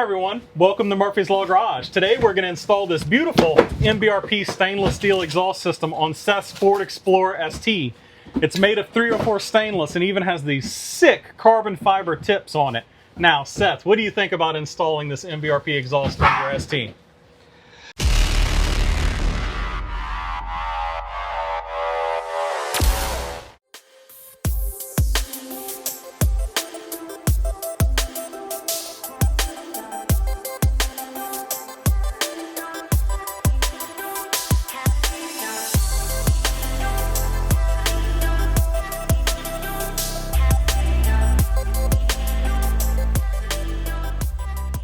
everyone, welcome to Murphy's Law Garage. Today we're going to install this beautiful MBRP stainless steel exhaust system on Seth's Ford Explorer ST. It's made of 304 stainless and even has these sick carbon fiber tips on it. Now Seth, what do you think about installing this MBRP exhaust on your ST?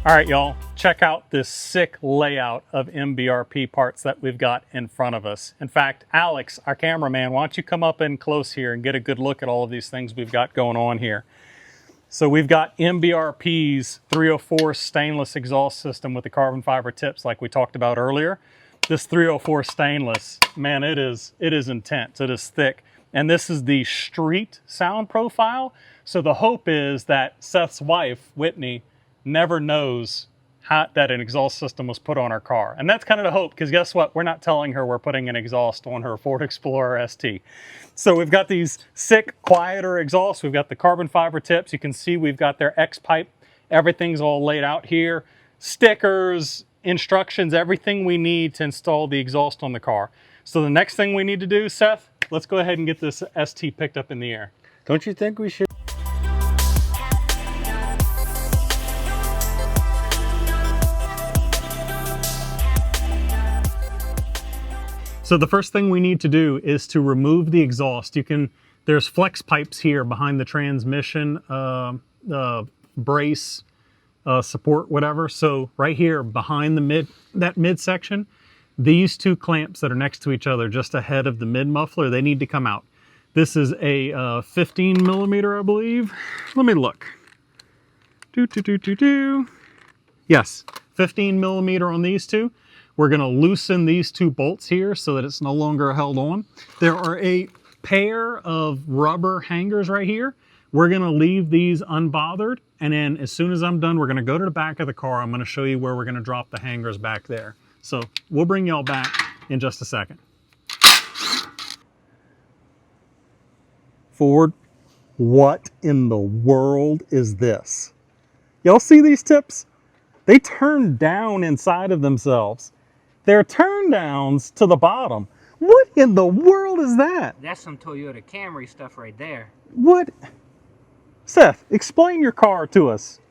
All right, y'all, check out this sick layout of MBRP parts that we've got in front of us. In fact, Alex, our cameraman, why don't you come up in close here and get a good look at all of these things we've got going on here. So we've got MBRP's 304 stainless exhaust system with the carbon fiber tips like we talked about earlier. This 304 stainless, man, it is intense, it is thick. And this is the street sound profile. So the hope is that Seth's wife, Whitney, never knows that an exhaust system was put on her car. And that's kind of the hope, because guess what? We're not telling her we're putting an exhaust on her Ford Explorer ST. So we've got these sick, quieter exhausts. We've got the carbon fiber tips. You can see we've got their X-pipe. Everything's all laid out here. Stickers, instructions, everything we need to install the exhaust on the car. So the next thing we need to do, Seth, let's go ahead and get this ST picked up in the air. Don't you think we should? So the first thing we need to do is to remove the exhaust. There's flex pipes here behind the transmission brace support, whatever. So right here behind that mid section, these two clamps that are next to each other just ahead of the mid muffler, they need to come out. This is a 15 millimeter, I believe. Let me look. Yes, 15 millimeter on these two. We're going to loosen these two bolts here so that it's no longer held on. There are a pair of rubber hangers right here. We're going to leave these unbothered, and then as soon as I'm done, we're going to go to the back of the car. I'm going to show you where we're going to drop the hangers back there. So we'll bring y'all back in just a second. Ford, what in the world is this? Y'all see these tips? They turn down inside of themselves. They're turn downs to the bottom. What in the world is that? That's some Toyota Camry stuff right there. What? Seth, explain your car to us.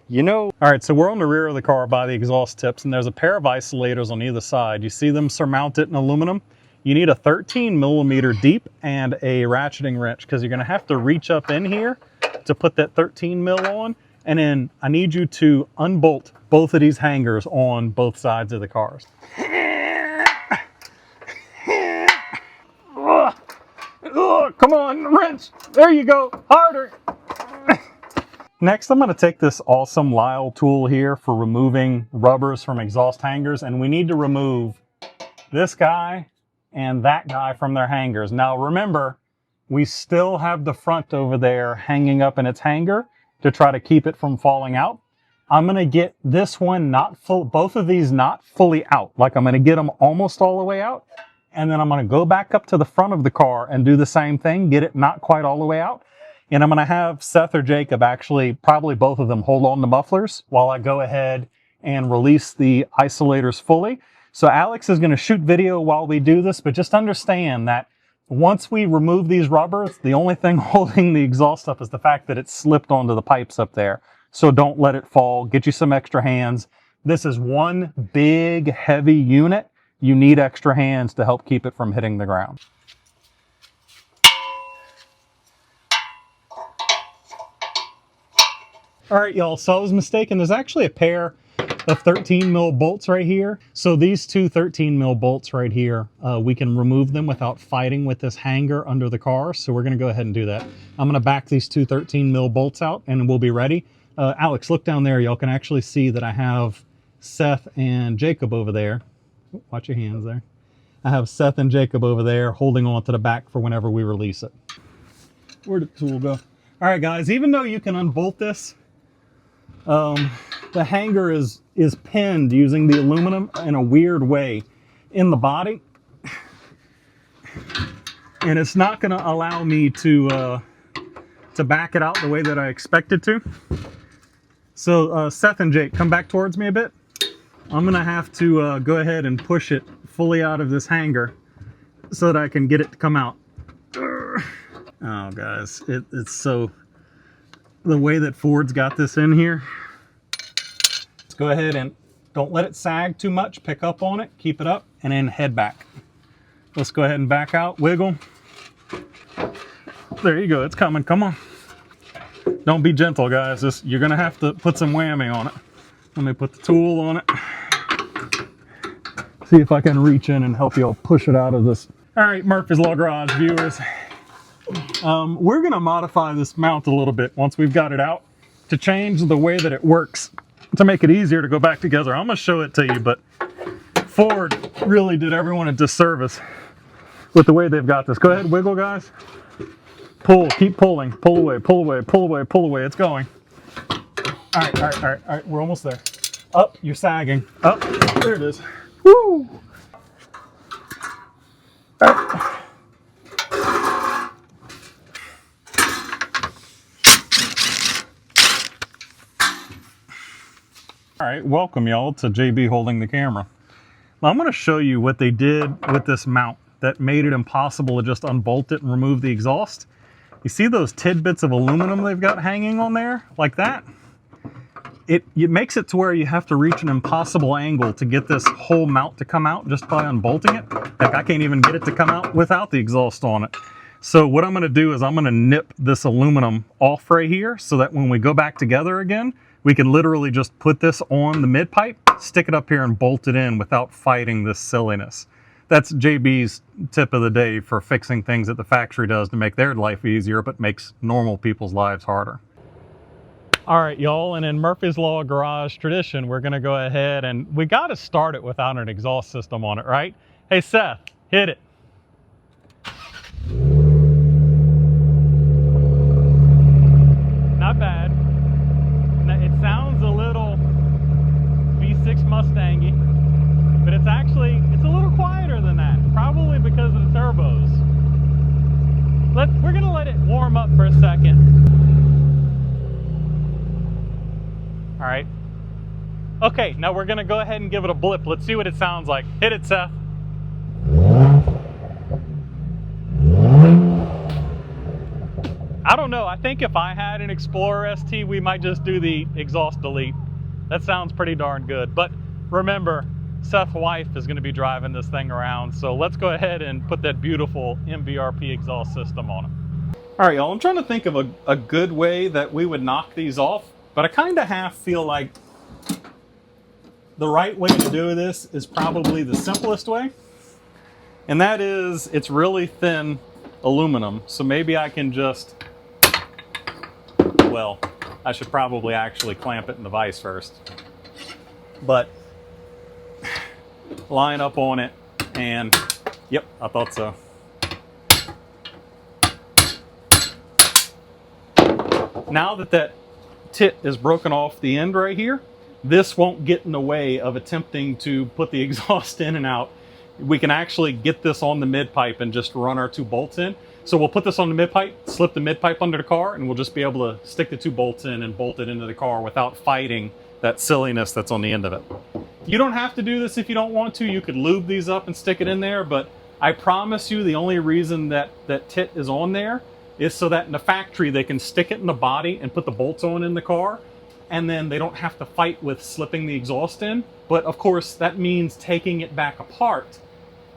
You know, All right, so we're on the rear of the car by the exhaust tips, and there's a pair of isolators on either side. You see them surmounted in aluminum? You need a 13 millimeter deep and a ratcheting wrench, because you're going to have to reach up in here to put that 13 mil on. And then I need you to unbolt both of these hangers on both sides of the cars. Come on, wrench. There you go. Harder. Next, I'm going to take this awesome Lyle tool here for removing rubbers from exhaust hangers. And we need to remove this guy and that guy from their hangers. Now, remember, we still have the front over there hanging up in its hanger to try to keep it from falling out. I'm going to get this one both of these not fully out. Like I'm going to get them almost all the way out. And then I'm going to go back up to the front of the car and do the same thing, get it not quite all the way out. And I'm going to have Seth or Jacob, actually probably both of them, hold on to mufflers while I go ahead and release the isolators fully. So Alex is going to shoot video while we do this, but just understand that once we remove these rubbers, the only thing holding the exhaust up is the fact that it's slipped onto the pipes up there. So don't let it fall. Get you some extra hands. This is one big, heavy unit. You need extra hands to help keep it from hitting the ground. All right, y'all, so I was mistaken. There's actually a pair of 13 mil bolts right here. So these two 13 mil bolts right here, we can remove them without fighting with this hanger under the car. So we're going to go ahead and do that. I'm going to back these two 13 mil bolts out and we'll be ready. Alex, look down there. Y'all can actually see that I have Seth and Jacob over there. Watch your hands there. I have Seth and Jacob over there holding on to the back for whenever we release it. Where'd the tool go? All right, guys, even though you can unbolt this, the hanger is pinned using the aluminum in a weird way in the body. And it's not going to allow me to back it out the way that I expected to. So Seth and Jake, come back towards me a bit. I'm going to have to go ahead and push it fully out of this hanger so that I can get it to come out. Oh, guys, it's so... The way that Ford's got this in here. Let's go ahead and don't let it sag too much. Pick up on it, keep it up, and then head back. Let's go ahead and back out, wiggle. There you go, it's coming, come on. Don't be gentle, guys. You're gonna have to put some whammy on it. Let me put the tool on it. See if I can reach in and help you all push it out of this. All right, Murphy's Law Garage viewers. We're gonna modify this mount a little bit once we've got it out to change the way that it works to make it easier to go back together. I'm gonna show it to you, but Ford really did everyone a disservice with the way they've got this. Go ahead, wiggle, guys. Pull, keep pulling, pull away, pull away, pull away, pull away. It's going. All right, all right, all right, all right. We're almost there. Up, you're sagging. Up, there it is. Woo! All right. All right, welcome y'all to JB holding the camera. Now I'm going to show you what they did with this mount that made it impossible to just unbolt it and remove the exhaust. You see those tidbits of aluminum they've got hanging on there like that? It makes it to where you have to reach an impossible angle to get this whole mount to come out just by unbolting it. Like I can't even get it to come out without the exhaust on it. So what I'm going to do is I'm going to nip this aluminum off right here so that when we go back together again, we can literally just put this on the mid pipe, stick it up here and bolt it in without fighting this silliness. That's JB's tip of the day for fixing things that the factory does to make their life easier, but makes normal people's lives harder. All right, y'all, and in Murphy's Law Garage tradition, we're gonna go ahead and we gotta start it without an exhaust system on it, right? Hey, Seth, hit it. Not bad. It sounds a little V6 Mustangy, but it's a little quieter than that, probably because of the turbos. We're gonna let it warm up for a second. All right. Okay, now we're gonna go ahead and give it a blip. Let's see what it sounds like. Hit it, Seth. I don't know, I think if I had an Explorer ST, we might just do the exhaust delete. That sounds pretty darn good. But remember, Seth's wife is gonna be driving this thing around, so let's go ahead and put that beautiful MBRP exhaust system on it. All right, y'all, I'm trying to think of a good way that we would knock these off, but I kind of half feel like the right way to do this is probably the simplest way. And that is, it's really thin aluminum, so maybe I can just, well, I should probably actually clamp it in the vise first. But line up on it and, yep, I thought so. Now that tit is broken off the end right here, this won't get in the way of attempting to put the exhaust in and out. We can actually get this on the mid pipe and just run our 2 bolts in. So we'll put this on the mid pipe, slip the mid pipe under the car, and we'll just be able to stick the 2 bolts in and bolt it into the car without fighting that silliness that's on the end of it. You don't have to do this if you don't want to. You could lube these up and stick it in there, but I promise you the only reason that tit is on there is so that in the factory they can stick it in the body and put the bolts on in the car, and then they don't have to fight with slipping the exhaust in. But of course, that means taking it back apart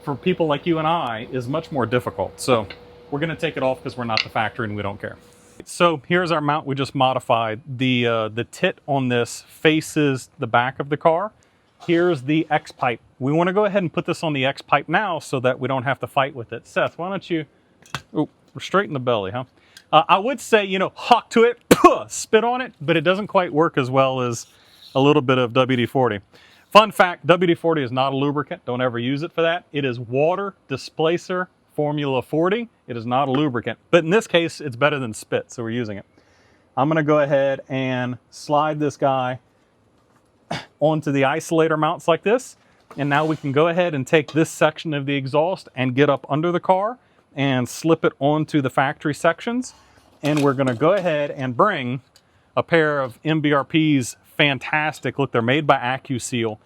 for people like you and I is much more difficult. So we're gonna take it off because we're not the factory and we don't care. So here's our mount we just modified. The tit on this faces the back of the car. Here's the X pipe. We wanna go ahead and put this on the X pipe now so that we don't have to fight with it. Seth, why don't you, oh, we're straight in the belly, huh? I would say, you know, hawk to it, spit on it, but it doesn't quite work as well as a little bit of WD-40. Fun fact, WD-40 is not a lubricant. Don't ever use it for that. It is water displacer Formula 40. It is not a lubricant, but in this case, it's better than spit, so we're using it. I'm gonna go ahead and slide this guy onto the isolator mounts like this. And now we can go ahead and take this section of the exhaust and get up under the car and slip it onto the factory sections. And we're gonna go ahead and bring a pair of MBRP's fantastic, look, they're made by AccuSeal.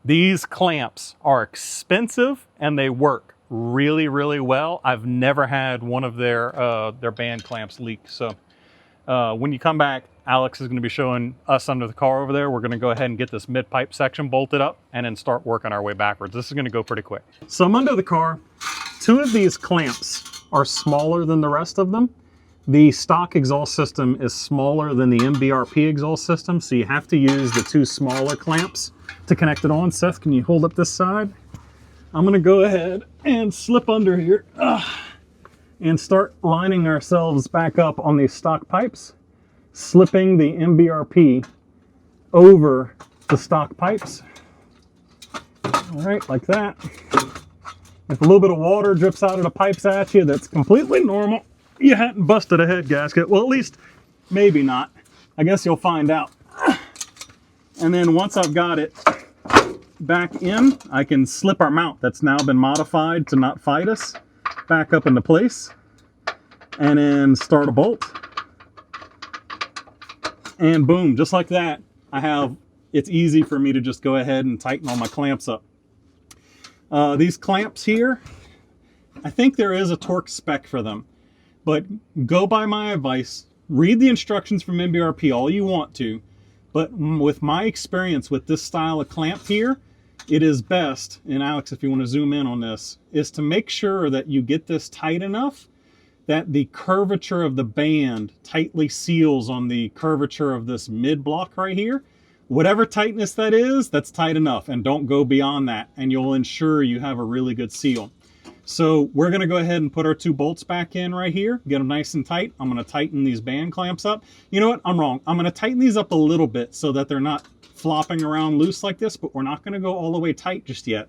These clamps are expensive and they work really, really well. I've never had one of their band clamps leak. So when you come back, Alex is going to be showing us under the car over there. We're going to go ahead and get this mid-pipe section bolted up and then start working our way backwards. This is going to go pretty quick. So I'm under the car. Two of these clamps are smaller than the rest of them. The stock exhaust system is smaller than the MBRP exhaust system, so you have to use the two smaller clamps to connect it on. Seth, can you hold up this side? I'm going to go ahead and slip under here and start lining ourselves back up on these stock pipes, slipping the MBRP over the stock pipes. All right, like that. If a little bit of water drips out of the pipes at you, that's completely normal. You hadn't busted a head gasket. Well, at least maybe not. I guess you'll find out. And then once I've got it back in, I can slip our mount that's now been modified to not fight us back up into place, and then start a bolt. And boom, just like that, it's easy for me to just go ahead and tighten all my clamps up. These clamps here, I think there is a torque spec for them, but go by my advice, read the instructions from MBRP all you want to, but with my experience with this style of clamp here, it is best, and Alex, if you want to zoom in on this, is to make sure that you get this tight enough that the curvature of the band tightly seals on the curvature of this mid block right here. Whatever tightness that is, that's tight enough, and don't go beyond that, and you'll ensure you have a really good seal. So we're going to go ahead and put our two bolts back in right here, get them nice and tight. I'm going to tighten these band clamps up. You know what? I'm wrong. I'm going to tighten these up a little bit so that they're not flopping around loose like this, but we're not going to go all the way tight just yet,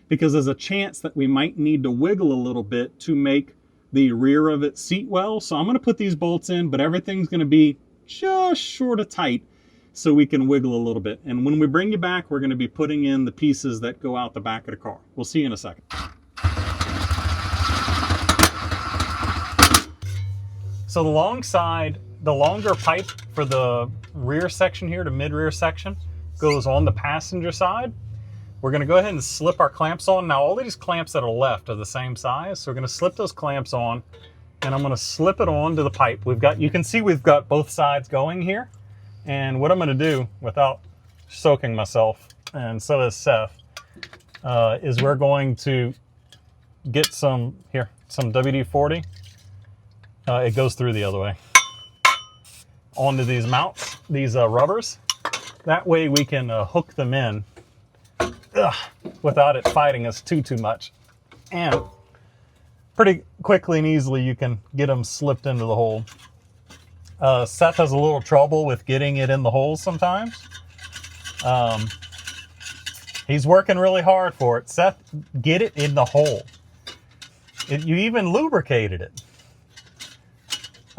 because there's a chance that we might need to wiggle a little bit to make the rear of it seat well. So I'm going to put these bolts in, but everything's going to be just short of tight so we can wiggle a little bit. And when we bring you back, we're going to be putting in the pieces that go out the back of the car. We'll see you in a second. So the longer pipe for the rear section here, the mid-rear section, goes on the passenger side. We're going to go ahead and slip our clamps on. Now all these clamps that are left are the same size, so we're going to slip those clamps on, and I'm going to slip it onto the pipe. You can see we've got both sides going here, and what I'm going to do, without soaking myself, and so does Seth, is we're going to get some WD-40. It goes through the other way. Onto these mounts, these rubbers. That way we can hook them in without it fighting us too much. And pretty quickly and easily you can get them slipped into the hole. Seth has a little trouble with getting it in the hole sometimes. He's working really hard for it. Seth, get it in the hole. You even lubricated it.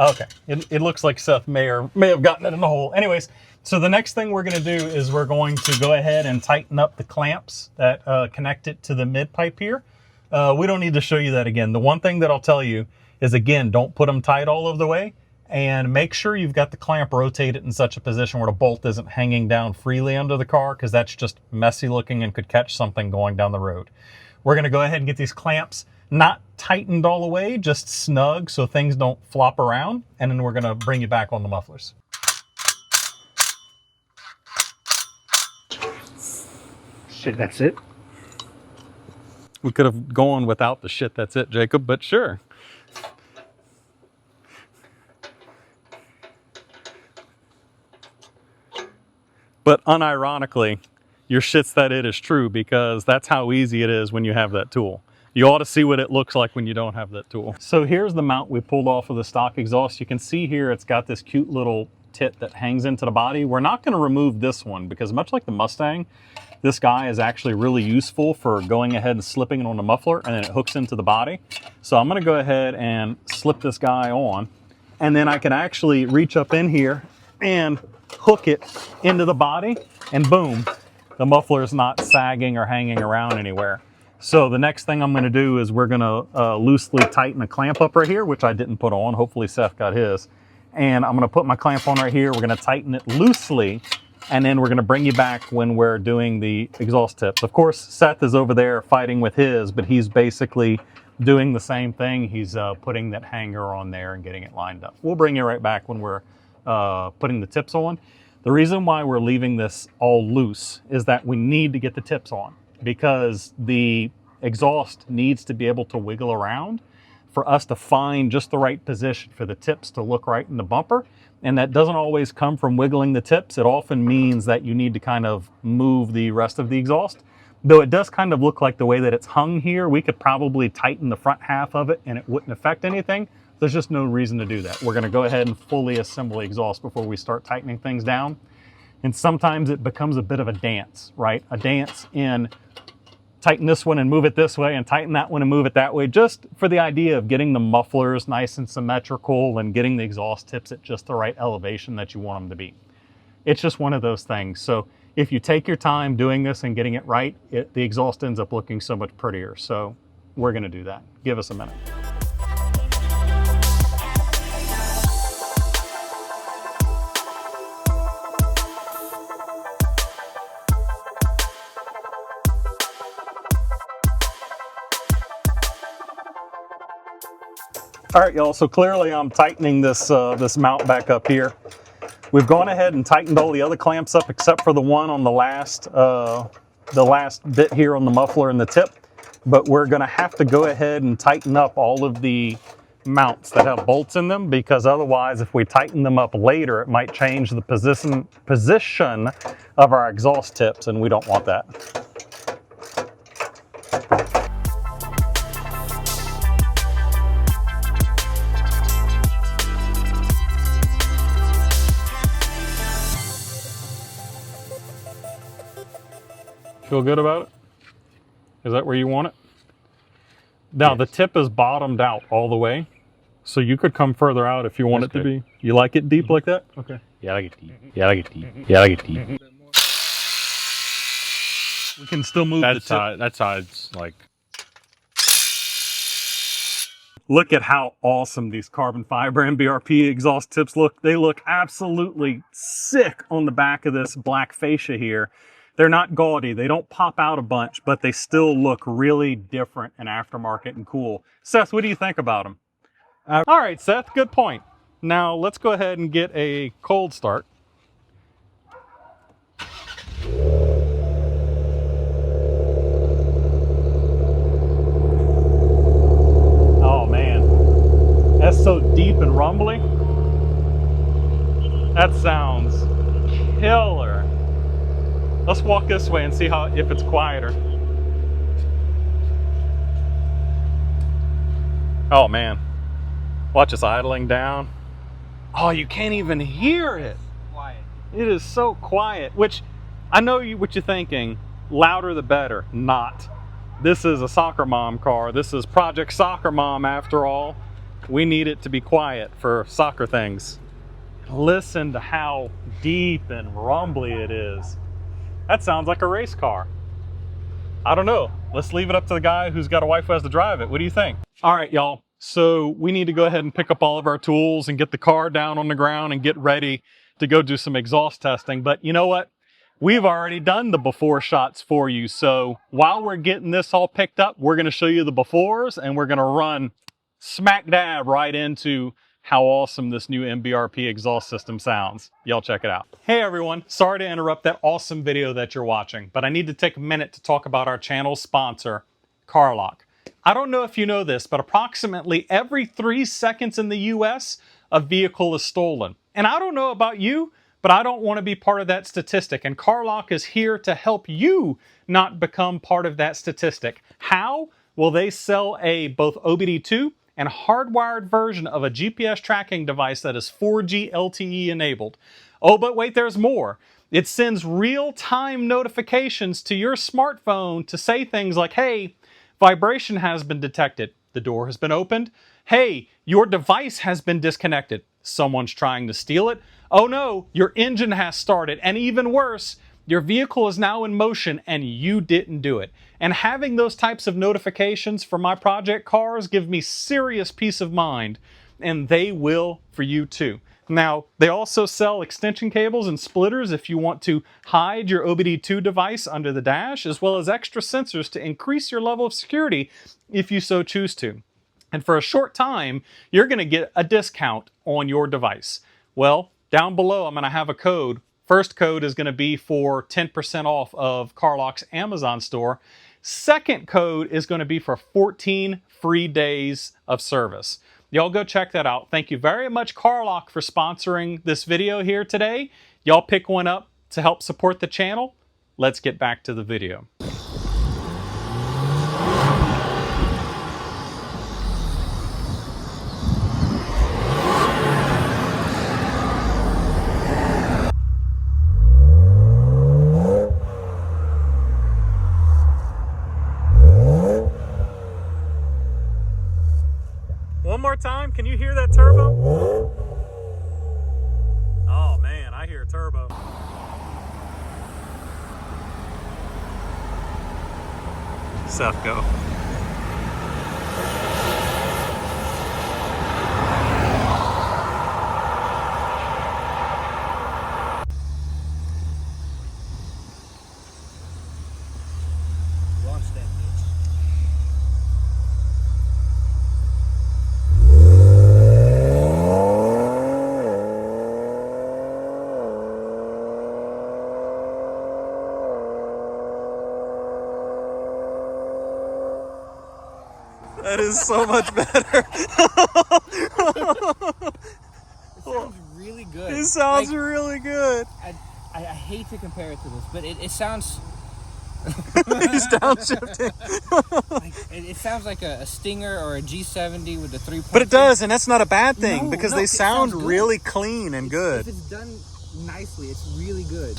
Okay, it looks like Seth may have gotten it in the hole. Anyways, so the next thing we're going to do is we're going to go ahead and tighten up the clamps that connect it to the mid pipe here. We don't need to show you that again. The one thing that I'll tell you is, again, don't put them tight all of the way, and make sure you've got the clamp rotated in such a position where the bolt isn't hanging down freely under the car, because that's just messy looking and could catch something going down the road. We're going to go ahead and get these clamps not tightened all the way, just snug so things don't flop around, and then we're going to bring you back on the mufflers. Shit, that's it? We could have gone without the shit that's it, Jacob, but sure. But unironically, your shit's that it is true, because that's how easy it is when you have that tool. You ought to see what it looks like when you don't have that tool. So here's the mount we pulled off of the stock exhaust. You can see here it's got this cute little tit that hangs into the body. We're not going to remove this one, because much like the Mustang, this guy is actually really useful for going ahead and slipping it on the muffler, and then it hooks into the body. So I'm going to go ahead and slip this guy on, and then I can actually reach up in here and hook it into the body, and boom, the muffler's not sagging or hanging around anywhere. So the next thing I'm going to do is we're going to loosely tighten a clamp up right here, which I didn't put on. Hopefully Seth got his. And I'm going to put my clamp on right here. We're going to tighten it loosely, and then we're going to bring you back when we're doing the exhaust tips. Of course, Seth is over there fighting with his, but he's basically doing the same thing. He's putting that hanger on there and getting it lined up. We'll bring you right back when we're putting the tips on. The reason why we're leaving this all loose is that we need to get the tips on, because the exhaust needs to be able to wiggle around for us to find just the right position for the tips to look right in the bumper. And that doesn't always come from wiggling the tips. It often means that you need to kind of move the rest of the exhaust. Though it does kind of look like the way that it's hung here, we could probably tighten the front half of it and it wouldn't affect anything. There's just no reason to do that. We're gonna go ahead and fully assemble the exhaust before we start tightening things down. And sometimes it becomes a bit of a dance, right? A dance in tighten this one and move it this way and tighten that one and move it that way, just for the idea of getting the mufflers nice and symmetrical and getting the exhaust tips at just the right elevation that you want them to be. It's just one of those things. So if you take your time doing this and getting it right, the exhaust ends up looking so much prettier. So we're gonna do that. Give us a minute. All right, y'all, so clearly I'm tightening this this mount back up here. We've gone ahead and tightened all the other clamps up except for the one on the last bit here on the muffler and the tip. But we're gonna have to go ahead and tighten up all of the mounts that have bolts in them, because otherwise if we tighten them up later, it might change the position of our exhaust tips, and we don't want that. Feel good about it? Is that where you want it? Now, yes. The tip is bottomed out all the way, so you could come further out if you want it to be. You like it deep like that? Okay. Yeah, I like it deep. Yeah, I like it deep. Yeah, I like it deep. We can still move the tip. That side's like... Look at how awesome these carbon fiber MBRP exhaust tips look. They look absolutely sick on the back of this black fascia here. They're not gaudy, they don't pop out a bunch, but they still look really different and aftermarket and cool. Seth, what do you think about them? All right, Seth, good point. Now let's go ahead and get a cold start. Oh man, that's so deep and rumbly. That sounds killer. Let's walk this way and see if it's quieter. Oh man, watch us idling down. Oh, you can't even hear it. Quiet. It is so quiet, which I know what you're thinking, louder the better. Not. This is a soccer mom car. This is Project Soccer Mom after all. We need it to be quiet for soccer things. Listen to how deep and rumbly it is. That sounds like a race car. I don't know. Let's leave it up to the guy who's got a wife who has to drive it. What do you think? All right, y'all. So we need to go ahead and pick up all of our tools and get the car down on the ground and get ready to go do some exhaust testing. But you know what? We've already done the before shots for you. So while we're getting this all picked up, we're going to show you the befores, and we're going to run smack dab right into how awesome this new MBRP exhaust system sounds. Y'all check it out. Hey everyone, sorry to interrupt that awesome video that you're watching, but I need to take a minute to talk about our channel's sponsor, CarLock. I don't know if you know this, but approximately every 3 seconds in the US, a vehicle is stolen. And I don't know about you, but I don't want to be part of that statistic, and CarLock is here to help you not become part of that statistic. How? Well, they sell a both OBD2 and hardwired version of a GPS tracking device that is 4G LTE enabled. Oh, but wait, there's more. It sends real-time notifications to your smartphone to say things like, hey, vibration has been detected. The door has been opened. Hey, your device has been disconnected. Someone's trying to steal it. Oh no, your engine has started. And even worse, Your vehicle is now in motion and you didn't do it. And having those types of notifications for my project cars give me serious peace of mind, and they will for you too. Now, they also sell extension cables and splitters if you want to hide your OBD2 device under the dash, as well as extra sensors to increase your level of security if you so choose to. And for a short time, you're going to get a discount on your device. Well, down below, I'm going to have a code. First code is going to be for 10% off of CarLock's Amazon store. Second code is going to be for 14 free days of service. Y'all go check that out. Thank you very much, CarLock, for sponsoring this video here today. Y'all pick one up to help support the channel. Let's get back to the video. One more time, can you hear that turbo? Oh man, I hear turbo. Seth, go. Launch that bitch. That is so much better. It sounds really good. It sounds Like, really good. I hate to compare it to this, but it sounds. He's downshifting. Like, it sounds like a Stinger or a G70 with the 3.2. But it does, and that's not a bad thing No, because no, they it sound sounds good. really clean and good. If it's done nicely, it's really good.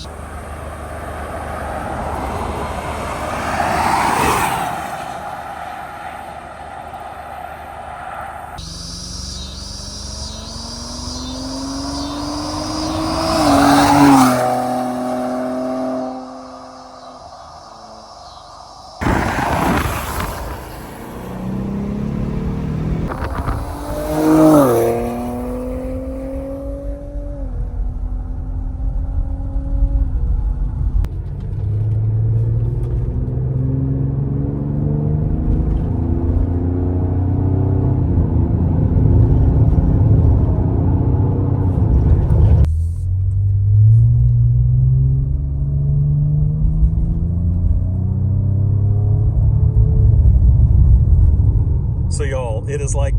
So y'all, it is like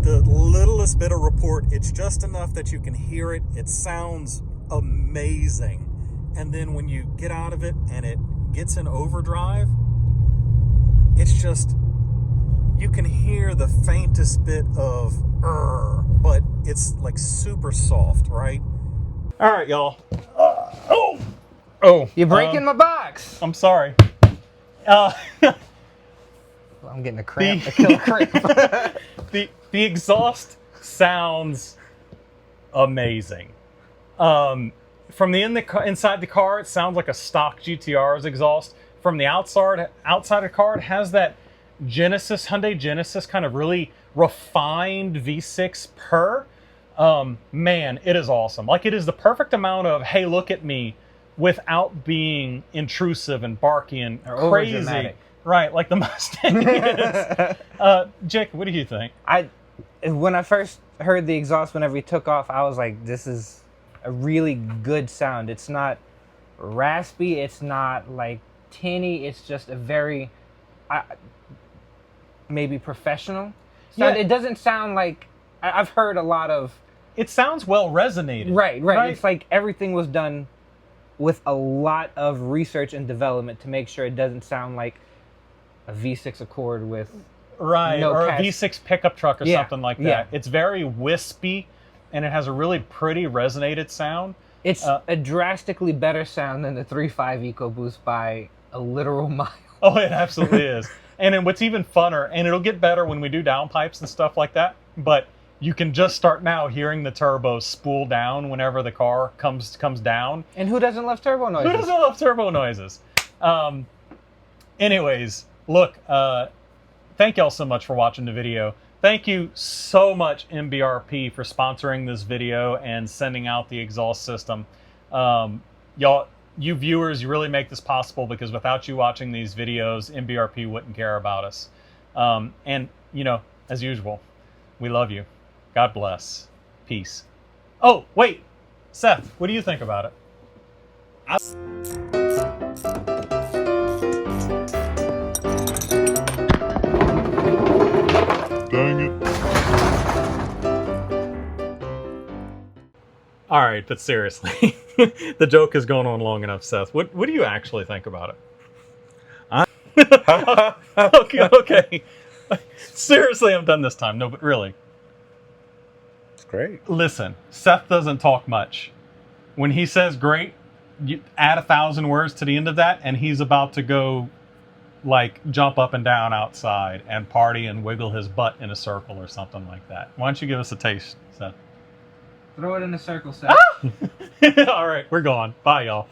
the littlest bit of report. It's just enough that you can hear it. It sounds amazing. And then when you get out of it and it gets in overdrive, it's just, you can hear the faintest bit of but it's like super soft, right? All right, y'all. You're breaking my box. I'm sorry. I'm getting a cramp. A killer cramp. The exhaust sounds amazing. From the inside the car, it sounds like a stock GTR's exhaust. From the outside of the car, it has that Hyundai Genesis kind of really refined V6 purr. Man, it is awesome. Like, it is the perfect amount of, hey, look at me, without being intrusive and barky and Or crazy. overdramatic. Right, like the Mustang is. Jake, what do you think? When I first heard the exhaust whenever he took off, I was like, this is a really good sound. It's not raspy, it's not like tinny, it's just a very maybe professional sound. Yeah. It doesn't sound like I've heard a lot of It sounds well resonated. right. It's like everything was done with a lot of research and development to make sure it doesn't sound like a V6 Accord with Right, no or catch. a V6 pickup truck or Yeah, something like that. yeah. It's very wispy, and it has a really pretty resonated sound. It's a drastically better sound than the 3.5 EcoBoost by a literal mile. Oh, it absolutely is. And then what's even funner, and it'll get better when we do downpipes and stuff like that, but you can just start now hearing the turbo spool down whenever the car comes down. And who doesn't love turbo noises? Who doesn't love turbo noises? Anyways, look, thank y'all so much for watching the video. Thank you so much, MBRP, for sponsoring this video and sending out the exhaust system. Y'all, you viewers, you really make this possible, because without you watching these videos, MBRP wouldn't care about us. And, you know, as usual, we love you. God bless. Peace. Oh, wait. Seth, what do you think about it? Dang it. All right, but seriously, the joke has gone on long enough, Seth. What do you actually think about it? Okay. Seriously, I'm done this time. No, but really. It's great. Listen, Seth doesn't talk much. When he says great, you add 1,000 words to the end of that, and he's about to go, like, jump up and down outside and party and wiggle his butt in a circle or something like that. Why don't you give us a taste, Seth? Throw it in a circle, Seth. All right, we're gone. Bye, y'all.